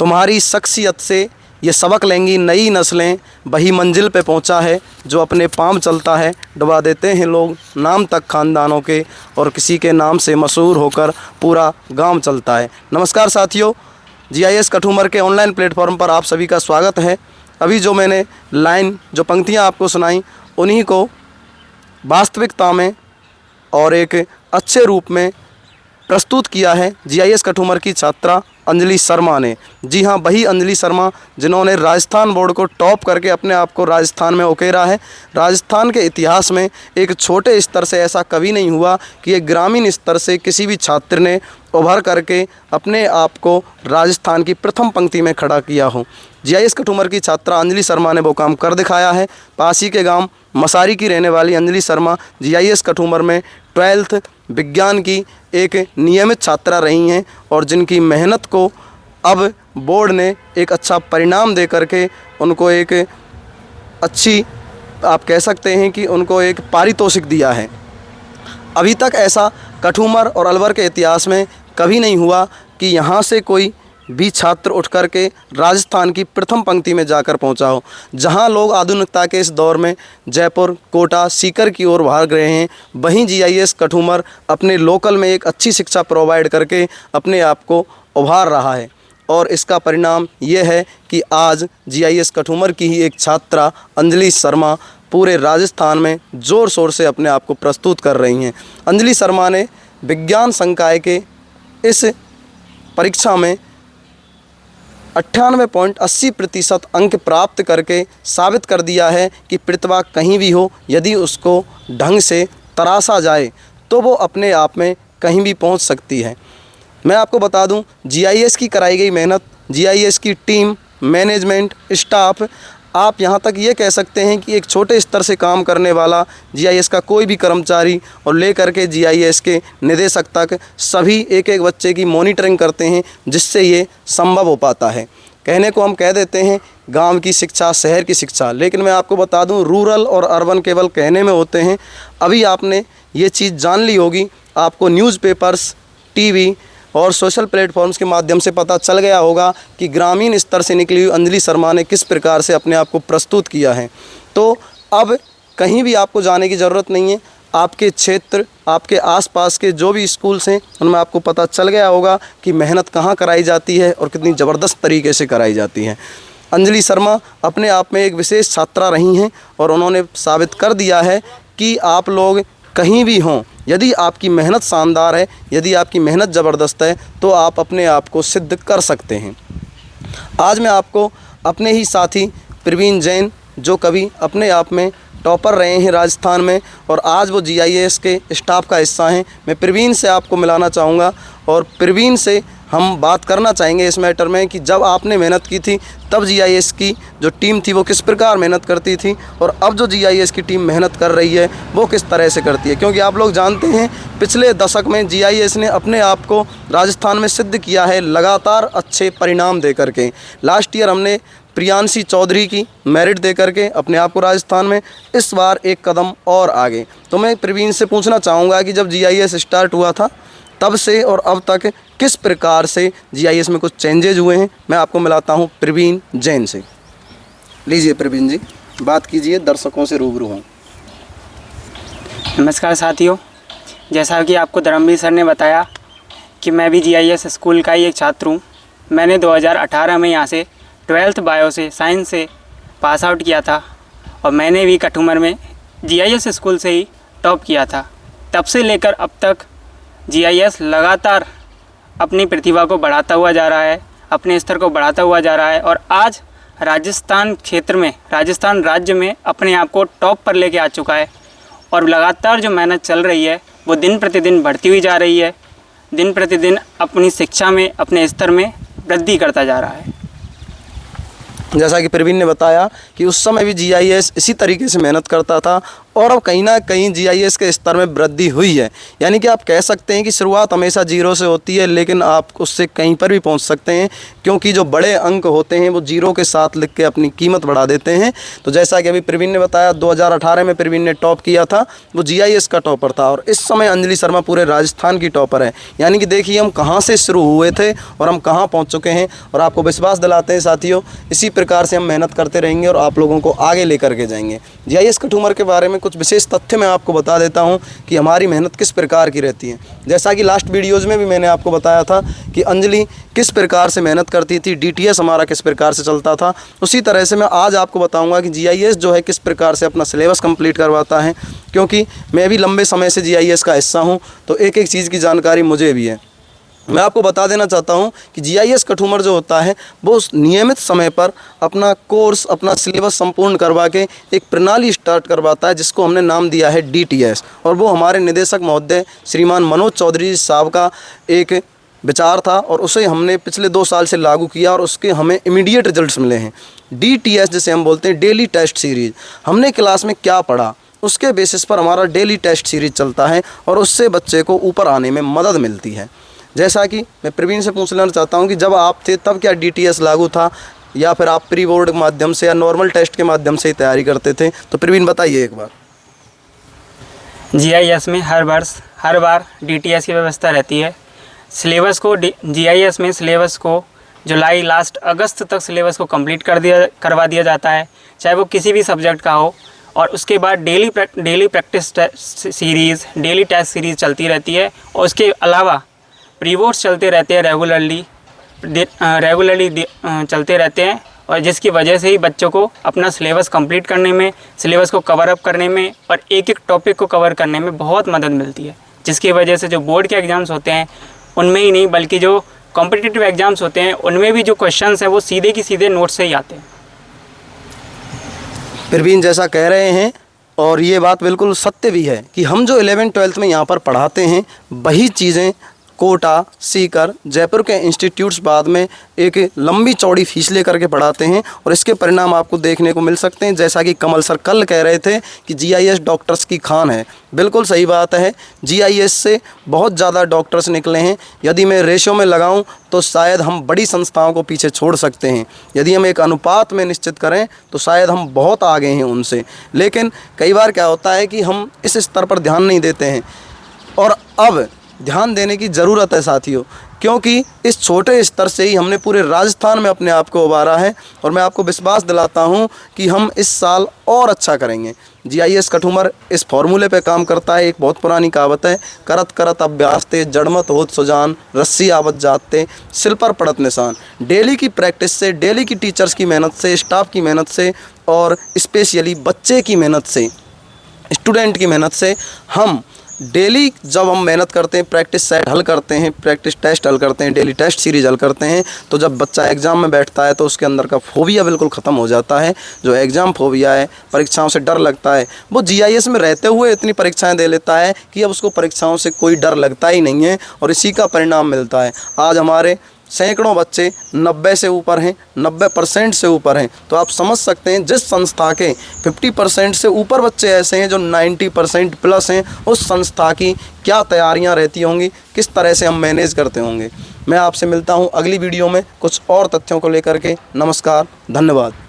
तुम्हारी शख्सियत से ये सबक लेंगी नई नस्लें, वही मंजिल पे पहुंचा है जो अपने पाँव चलता है। डुबा देते हैं लोग नाम तक खानदानों के, और किसी के नाम से मशहूर होकर पूरा गांव चलता है। नमस्कार साथियों, GIS कठूमर के ऑनलाइन प्लेटफॉर्म पर आप सभी का स्वागत है। अभी जो मैंने जो पंक्तियां आपको सुनाई, उन्हीं को वास्तविकता में और एक अच्छे रूप में प्रस्तुत किया है GIS कठूमर की छात्रा अंजलि शर्मा ने। जी हाँ, वही अंजलि शर्मा जिन्होंने राजस्थान बोर्ड को टॉप करके अपने आप को राजस्थान में उकेरा है। राजस्थान के इतिहास में एक छोटे स्तर से ऐसा कभी नहीं हुआ कि एक ग्रामीण स्तर से किसी भी छात्र ने उभर करके अपने आप को राजस्थान की प्रथम पंक्ति में खड़ा किया हो। GIS कठूमर की छात्रा अंजलि शर्मा ने वो काम कर दिखाया है। पासी के गांव मसारी की रहने वाली अंजलि शर्मा GIS कठूमर में 12th विज्ञान की एक नियमित छात्रा रही हैं, और जिनकी मेहनत को अब बोर्ड ने एक अच्छा परिणाम दे करके उनको एक अच्छी, आप कह सकते हैं कि उनको एक पारितोषिक दिया है। अभी तक ऐसा कठूमर और अलवर के इतिहास में कभी नहीं हुआ कि यहाँ से कोई भी छात्र उठ कर के राजस्थान की प्रथम पंक्ति में जाकर पहुंचा हो। जहां लोग आधुनिकता के इस दौर में जयपुर, कोटा, सीकर की ओर भाग रहे हैं, वहीं GIS कठूमर अपने लोकल में एक अच्छी शिक्षा प्रोवाइड करके अपने आप को उभार रहा है। और इसका परिणाम ये है कि आज GIS कठूमर की ही एक छात्रा अंजलि शर्मा पूरे राजस्थान में ज़ोर शोर से अपने आप को प्रस्तुत कर रही हैं। अंजलि शर्मा ने विज्ञान संकाय के इस परीक्षा में 98.80% अंक प्राप्त करके साबित कर दिया है कि प्रतिभा कहीं भी हो, यदि उसको ढंग से तराशा जाए तो वो अपने आप में कहीं भी पहुंच सकती है। मैं आपको बता दूं, GIS की कराई गई मेहनत, GIS की टीम, मैनेजमेंट, स्टाफ, आप यहाँ तक ये कह सकते हैं कि एक छोटे स्तर से काम करने वाला GIS का कोई भी कर्मचारी और लेकर के GIS के निदेशक तक सभी एक एक बच्चे की मॉनिटरिंग करते हैं, जिससे ये संभव हो पाता है। कहने को हम कह देते हैं गांव की शिक्षा, शहर की शिक्षा, लेकिन मैं आपको बता दूं रूरल और अर्बन केवल कहने में होते हैं। अभी आपने ये चीज़ जान ली होगी, आपको न्यूज़पेपर्स, TV और सोशल प्लेटफॉर्म्स के माध्यम से पता चल गया होगा कि ग्रामीण स्तर से निकली हुई अंजलि शर्मा ने किस प्रकार से अपने आप को प्रस्तुत किया है। तो अब कहीं भी आपको जाने की ज़रूरत नहीं है। आपके क्षेत्र, आपके आसपास के जो भी स्कूल्स हैं, उनमें आपको पता चल गया होगा कि मेहनत कहाँ कराई जाती है और कितनी ज़बरदस्त तरीके से कराई जाती है। अंजलि शर्मा अपने आप में एक विशेष छात्रा रही हैं, और उन्होंने साबित कर दिया है कि आप लोग कहीं भी हों, यदि आपकी मेहनत शानदार है, यदि आपकी मेहनत ज़बरदस्त है, तो आप अपने आप को सिद्ध कर सकते हैं। आज मैं आपको अपने ही साथी प्रवीण जैन, जो कभी अपने आप में टॉपर रहे हैं राजस्थान में, और आज वो GIS के स्टाफ का हिस्सा हैं, मैं प्रवीण से आपको मिलाना चाहूँगा, और प्रवीण से हम बात करना चाहेंगे इस मैटर में कि जब आपने मेहनत की थी तब GIS की जो टीम थी वो किस प्रकार मेहनत करती थी, और अब जो GIS की टीम मेहनत कर रही है वो किस तरह से करती है। क्योंकि आप लोग जानते हैं पिछले दशक में GIS ने अपने आप को राजस्थान में सिद्ध किया है लगातार अच्छे परिणाम दे करके। लास्ट ईयर हमने प्रियांशी चौधरी की मेरिट दे करके अपने आप को राजस्थान में, इस बार एक कदम और आगे। तो मैं प्रवीण से पूछना चाहूँगा कि जब GIS स्टार्ट हुआ था तब से और अब तक किस प्रकार से GIS में कुछ चेंजेज हुए हैं। मैं आपको मिलाता हूं प्रवीण जैन से। लीजिए प्रवीण जी, बात कीजिए, दर्शकों से रूबरू हों। नमस्कार साथियों, जैसा कि आपको धर्मवीर सर ने बताया कि मैं भी GIS स्कूल का ही एक छात्र हूँ। मैंने 2018 में यहाँ से 12th बायो से, साइंस से पास आउट किया था, और मैंने भी कठूमर में GIS स्कूल से ही टॉप किया था। तब से लेकर अब तक GIS लगातार अपनी प्रतिभा को बढ़ाता हुआ जा रहा है, अपने स्तर को बढ़ाता हुआ जा रहा है, और आज राजस्थान क्षेत्र में, राजस्थान राज्य में अपने आप को टॉप पर लेके आ चुका है। और लगातार जो मेहनत चल रही है वो दिन प्रतिदिन बढ़ती हुई जा रही है, दिन प्रतिदिन अपनी शिक्षा में, अपने स्तर में वृद्धि करता जा रहा है। जैसा कि प्रवीण ने बताया कि उस समय भी GIS इसी तरीके से मेहनत करता था, और अब कहीं ना कहीं जीआईएस के स्तर में वृद्धि हुई है। यानी कि आप कह सकते हैं कि शुरुआत हमेशा जीरो से होती है, लेकिन आप उससे कहीं पर भी पहुंच सकते हैं, क्योंकि जो बड़े अंक होते हैं वो जीरो के साथ लिख के अपनी कीमत बढ़ा देते हैं। तो जैसा कि अभी प्रवीण ने बताया, 2018 में प्रवीण ने टॉप किया था, वो जीआईएस का टॉपर था, और इस समय अंजलि शर्मा पूरे राजस्थान की टॉपर है। यानी कि देखिए हम कहाँ से शुरू हुए थे और हम कहाँ पहुँच चुके हैं, और आपको विश्वास दिलाते हैं साथियों, इसी प्रकार से हम मेहनत करते रहेंगे और आप लोगों को आगे लेकर के जाएंगे। जीआईएस कठूमर के बारे में कुछ विशेष तथ्य मैं आपको बता देता हूं कि हमारी मेहनत किस प्रकार की रहती है। जैसा कि लास्ट वीडियोज़ में भी मैंने आपको बताया था कि अंजलि किस प्रकार से मेहनत करती थी, डीटीएस हमारा किस प्रकार से चलता था, उसी तरह से मैं आज आपको बताऊंगा कि जीआईएस जो है किस प्रकार से अपना सिलेबस कंप्लीट करवाता है, क्योंकि मैं भी लंबे समय से जीआईएस का हिस्सा हूँ, तो एक एक चीज़ की जानकारी मुझे भी है। मैं आपको बता देना चाहता हूं कि जीआईएस कठूमर जो होता है वो उस नियमित समय पर अपना कोर्स, अपना सिलेबस संपूर्ण करवा के एक प्रणाली स्टार्ट करवाता है, जिसको हमने नाम दिया है डीटीएस। और वो हमारे निदेशक महोदय श्रीमान मनोज चौधरी साहब का एक विचार था, और उसे हमने पिछले 2 साल से लागू किया और उसके हमें इमीडिएट रिजल्ट्स मिले हैं। डीटीएस जिसे हम बोलते हैं डेली टेस्ट सीरीज़, हमने क्लास में क्या पढ़ा उसके बेसिस पर हमारा डेली टेस्ट सीरीज़ चलता है, और उससे बच्चे को ऊपर आने में मदद मिलती है। जैसा कि मैं प्रवीण से पूछ लेना चाहता हूं कि जब आप थे तब क्या डीटीएस लागू था, या फिर आप प्री बोर्ड के माध्यम से या नॉर्मल टेस्ट के माध्यम से ही तैयारी करते थे? तो प्रवीण बताइए एक बार। जीआईएस में हर बार डीटीएस की व्यवस्था रहती है। सिलेबस को जीआईएस में सिलेबस को जुलाई लास्ट अगस्त तक सिलेबस को कंप्लीट करवा दिया जाता है, चाहे वो किसी भी सब्जेक्ट का हो। और उसके बाद daily practice series, daily test series चलती रहती है, और उसके अलावा प्री बोर्ड्स चलते रहते हैं रेगुलरली चलते रहते हैं, और जिसकी वजह से ही बच्चों को अपना सिलेबस कंप्लीट करने में, सिलेबस को कवर अप करने में और एक एक टॉपिक को कवर करने में बहुत मदद मिलती है, जिसकी वजह से जो बोर्ड के एग्ज़ाम्स होते हैं उनमें ही नहीं बल्कि जो कॉम्पिटिटिव एग्ज़ाम्स होते हैं उनमें भी जो क्वेश्चंस हैं वो सीधे की सीधे नोट से ही आते हैं। प्रवीण जैसा कह रहे हैं, और ये बात बिल्कुल सत्य भी है कि हम जो 11th-12th में यहाँ पर पढ़ाते हैं वही चीज़ें कोटा, सीकर, जयपुर के इंस्टीट्यूट्स बाद में एक लंबी चौड़ी फीस लेकर के पढ़ाते हैं, और इसके परिणाम आपको देखने को मिल सकते हैं। जैसा कि कमल सर कल कह रहे थे कि जीआईएस डॉक्टर्स की खान है, बिल्कुल सही बात है। जीआईएस से बहुत ज़्यादा डॉक्टर्स निकले हैं। यदि मैं रेशो में लगाऊं तो शायद हम बड़ी संस्थाओं को पीछे छोड़ सकते हैं। यदि हम एक अनुपात में निश्चित करें तो शायद हम बहुत आगे हैं उनसे। लेकिन कई बार क्या होता है कि हम इस स्तर पर ध्यान नहीं देते हैं, और अब ध्यान देने की ज़रूरत है साथियों, क्योंकि इस छोटे स्तर से ही हमने पूरे राजस्थान में अपने आप को उभारा है, और मैं आपको विश्वास दिलाता हूं कि हम इस साल और अच्छा करेंगे। जीआईएस कठूमर इस फॉर्मूले पे काम करता है। एक बहुत पुरानी कहावत है, करत करत अभ्यास ते जड़मत होत सुजान, रस्सी आवत जाते सिल पर पड़त निशान। डेली की प्रैक्टिस से, डेली की टीचर्स की मेहनत से, स्टाफ की मेहनत से, और स्पेशली बच्चे की मेहनत से, स्टूडेंट की मेहनत से, हम डेली जब हम मेहनत करते हैं, प्रैक्टिस सेट हल करते हैं, प्रैक्टिस टेस्ट हल करते हैं, डेली टेस्ट सीरीज हल करते हैं, तो जब बच्चा एग्ज़ाम में बैठता है तो उसके अंदर का फोबिया बिल्कुल ख़त्म हो जाता है। जो एग्ज़ाम फोबिया है, परीक्षाओं से डर लगता है, वो जीआईएस में रहते हुए इतनी परीक्षाएं दे लेता है कि अब उसको परीक्षाओं से कोई डर लगता ही नहीं है, और इसी का परिणाम मिलता है। आज हमारे सैकड़ों बच्चे 90 से ऊपर हैं, 90% से ऊपर हैं। तो आप समझ सकते हैं जिस संस्था के 50% से ऊपर बच्चे ऐसे हैं जो 90% प्लस हैं, उस संस्था की क्या तैयारियां रहती होंगी, किस तरह से हम मैनेज करते होंगे। मैं आपसे मिलता हूं अगली वीडियो में कुछ और तथ्यों को लेकर के। नमस्कार, धन्यवाद।